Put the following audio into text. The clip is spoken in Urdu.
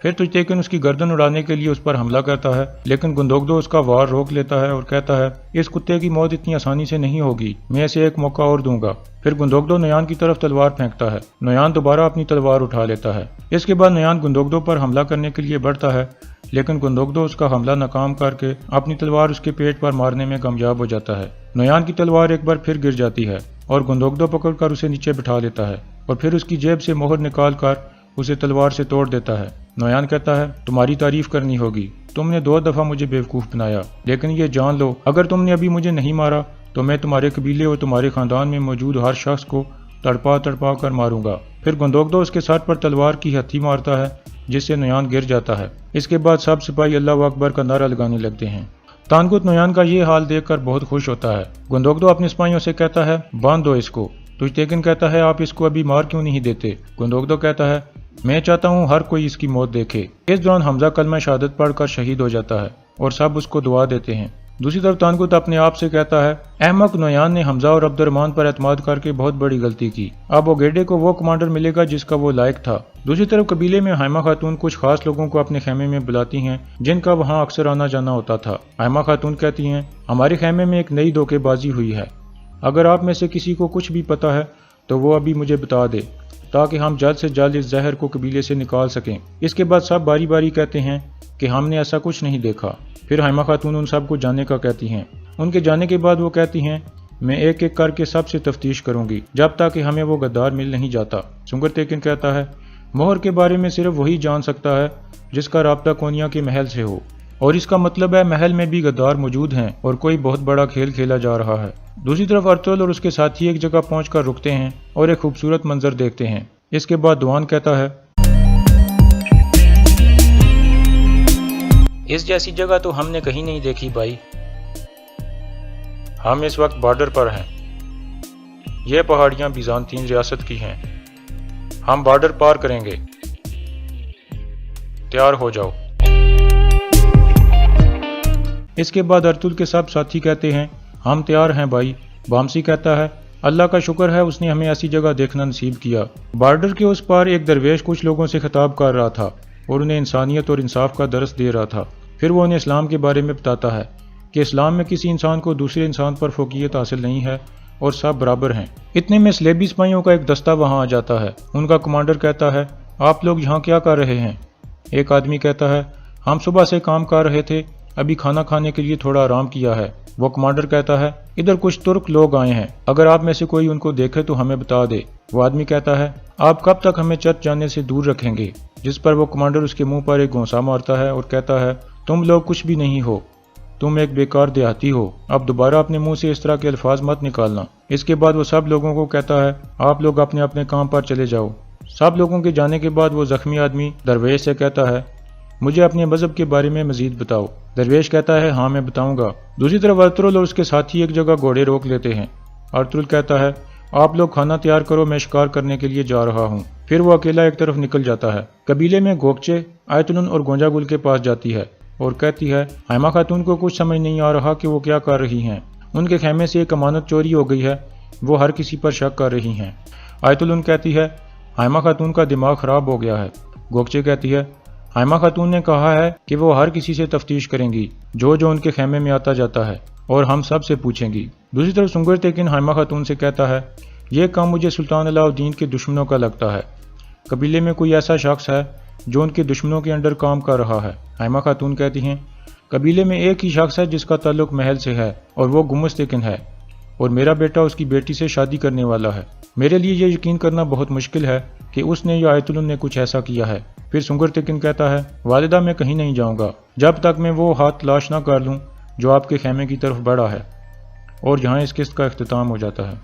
پھر تجتیکن اس کی گردن اڑانے کے لیے اس پر حملہ کرتا ہے، لیکن گندوگدو اس کا وار روک لیتا ہے اور کہتا ہے اس کتے کی موت اتنی آسانی سے نہیں ہوگی، میں اسے ایک موقع اور دوں گا۔ پھر گندوگدو نویان کی طرف تلوار پھینکتا ہے، نویان دوبارہ اپنی تلوار اٹھا لیتا ہے۔ اس کے بعد نویان گندوگدو پر حملہ کرنے کے لیے بڑھتا ہے، لیکن گندوگدو اس کا حملہ ناکام کر کے اپنی تلوار اس کے پیٹ پر مارنے میں کامیاب ہو جاتا ہے۔ نویان کی تلوار ایک بار پھر گر جاتی ہے اور گندوگدو پکڑ کر اسے نیچے بٹھا لیتا ہے اور پھر اس کی جیب سے مہر نکال کر اسے تلوار سے توڑ دیتا ہے۔ نویان کہتا ہے تمہاری تعریف کرنی ہوگی، تم نے 2 دفعہ مجھے بیوقوف بنایا، لیکن یہ جان لو اگر تم نے ابھی مجھے نہیں مارا تو میں تمہارے قبیلے اور تمہارے خاندان میں موجود ہر شخص کو تڑپا تڑپا کر ماروں گا۔ پھر گندوگدو اس کے سر پر تلوار کی ہتھی مارتا ہے جس سے نویان گر جاتا ہے۔ اس کے بعد سب سپاہی اللہ اکبر کا نعرہ لگانے لگتے ہیں۔ تانگوت نویان کا یہ حال دیکھ کر بہت خوش ہوتا ہے۔ گندوگدو اپنے سپاہیوں سے کہتا ہے باندھ دو اس کو۔ تجتیکن کہتا ہے آپ اس کو ابھی مار کیوں نہیں دیتے؟ گندوگدو کہتا ہے میں چاہتا ہوں ہر کوئی اس کی موت دیکھے۔ اس دوران حمزہ کلمہ شہادت پڑھ کر شہید ہو جاتا ہے اور سب اس کو دعا دیتے ہیں۔ دوسری طرف تانگوت اپنے آپ سے کہتا ہے احمق نویان نے حمزہ اور عبد الرحمن پر اعتماد کر کے بہت بڑی غلطی کی، اب اوگیڈے کو وہ کمانڈر ملے گا جس کا وہ لائق تھا۔ دوسری طرف قبیلے میں حائمہ خاتون کچھ خاص لوگوں کو اپنے خیمے میں بلاتی ہیں جن کا وہاں اکثر آنا جانا ہوتا تھا۔ حائمہ خاتون کہتی ہیں ہمارے خیمے میں ایک نئی دھوکے بازی ہوئی ہے، اگر آپ میں سے کسی کو کچھ بھی پتا ہے تو وہ ابھی مجھے بتا دے تاکہ ہم جلد سے جلد اس زہر کو قبیلے سے نکال سکیں۔ اس کے بعد سب باری باری کہتے ہیں کہ ہم نے ایسا کچھ نہیں دیکھا۔ پھر حائمہ خاتون ان سب کو جانے کا کہتی ہیں۔ ان کے جانے کے بعد وہ کہتی ہیں میں ایک ایک کر کے سب سے تفتیش کروں گی جب تک کہ ہمیں وہ غدار مل نہیں جاتا۔ سنگر تیکن کہتا ہے مہر کے بارے میں صرف وہی جان سکتا ہے جس کا رابطہ کونیا کے محل سے ہو، اور اس کا مطلب ہے محل میں بھی غدار موجود ہیں اور کوئی بہت بڑا کھیل کھیلا جا رہا ہے۔ دوسری طرف ارطغرل اور اس کے ساتھی ایک جگہ پہنچ کر رکتے ہیں اور ایک خوبصورت منظر دیکھتے ہیں۔ اس کے بعد دوان کہتا ہے اس جیسی جگہ تو ہم نے کہیں نہیں دیکھی بھائی، ہم اس وقت بارڈر پر ہیں، یہ پہاڑیاں بیزانتین ریاست کی ہیں، ہم بارڈر پار کریں گے، تیار ہو جاؤ۔ اس کے بعد ارطغرل کے سب ساتھی کہتے ہیں ہم تیار ہیں بھائی۔ بامسی کہتا ہے اللہ کا شکر ہے اس نے ہمیں ایسی جگہ دیکھنا نصیب کیا۔ بارڈر کے اس پار ایک درویش کچھ لوگوں سے خطاب کر رہا تھا اور انہیں انسانیت اور انصاف کا درس دے رہا تھا۔ پھر وہ انہیں اسلام کے بارے میں بتاتا ہے کہ اسلام میں کسی انسان کو دوسرے انسان پر فوقیت حاصل نہیں ہے اور سب برابر ہیں۔ اتنے میں سلیبی سپاہیوں کا ایک دستہ وہاں آ جاتا ہے۔ ان کا کمانڈر کہتا ہے آپ لوگ یہاں کیا کر رہے ہیں؟ ایک آدمی کہتا ہے ہم صبح سے کام کر رہے تھے، ابھی کھانا کھانے کے لیے تھوڑا آرام کیا ہے۔ وہ کمانڈر کہتا ہے ادھر کچھ ترک لوگ آئے ہیں، اگر آپ میں سے کوئی ان کو دیکھے تو ہمیں بتا دے۔ وہ آدمی کہتا ہے آپ کب تک ہمیں چرچ جانے سے دور رکھیں گے؟ جس پر وہ کمانڈر اس کے منہ پر ایک گھونسا مارتا ہے اور کہتا ہے تم لوگ کچھ بھی نہیں ہو، تم ایک بیکار دیہاتی ہو، اب دوبارہ اپنے منہ سے اس طرح کے الفاظ مت نکالنا۔ اس کے بعد وہ سب لوگوں کو کہتا ہے آپ لوگ اپنے اپنے کام پر چلے جاؤ۔ سب لوگوں کے جانے کے بعد وہ زخمی آدمی درویش سے کہتا ہے مجھے اپنے مذہب کے بارے میں مزید بتاؤ۔ درویش کہتا ہے ہاں میں بتاؤں گا۔ دوسری طرف ارطغرل اور اس کے ساتھی ایک جگہ گھوڑے روک لیتے ہیں۔ ارطغرل کہتا ہے آپ لوگ کھانا تیار کرو، میں شکار کرنے کے لیے جا رہا ہوں۔ پھر وہ اکیلا ایک طرف نکل جاتا ہے۔ قبیلے میں گوکچے آیتلن اور گونجا گل کے پاس جاتی ہے اور کہتی ہے حائمہ خاتون کو کچھ سمجھ نہیں آ رہا کہ وہ کیا کر رہی ہیں، ان کے خیمے سے ایک امانت چوری ہو گئی ہے، وہ ہر کسی پر شک کر رہی ہیں۔ آیتلن کہتی ہے حائمہ خاتون کا دماغ خراب ہو گیا ہے۔ گوکچے کہتی ہے حائمہ خاتون نے کہا ہے کہ وہ ہر کسی سے تفتیش کریں گی جو ان کے خیمے میں آتا جاتا ہے، اور ہم سب سے پوچھیں گی۔ دوسری طرف سنگر تیکن حائمہ خاتون سے کہتا ہے یہ کام مجھے سلطان علاء الدین کے دشمنوں کا لگتا ہے، قبیلے میں کوئی ایسا شخص ہے جو ان کے دشمنوں کے انڈر کام کر رہا ہے۔ حائمہ خاتون کہتی ہیں قبیلے میں ایک ہی شخص ہے جس کا تعلق محل سے ہے اور وہ گمس تیکن ہے، اور میرا بیٹا اس کی بیٹی سے شادی کرنے والا ہے۔ میرے لیے یہ یقین کرنا بہت مشکل ہے کہ اس نے یا آیت نے کچھ ایسا کیا ہے۔ پھر سنگر تیکن کہتا ہے والدہ میں کہیں نہیں جاؤں گا جب تک میں وہ ہاتھ تلاش نہ کر لوں جو آپ کے خیمے کی طرف بڑھا ہے، اور یہاں اس قسط کا اختتام ہو جاتا ہے۔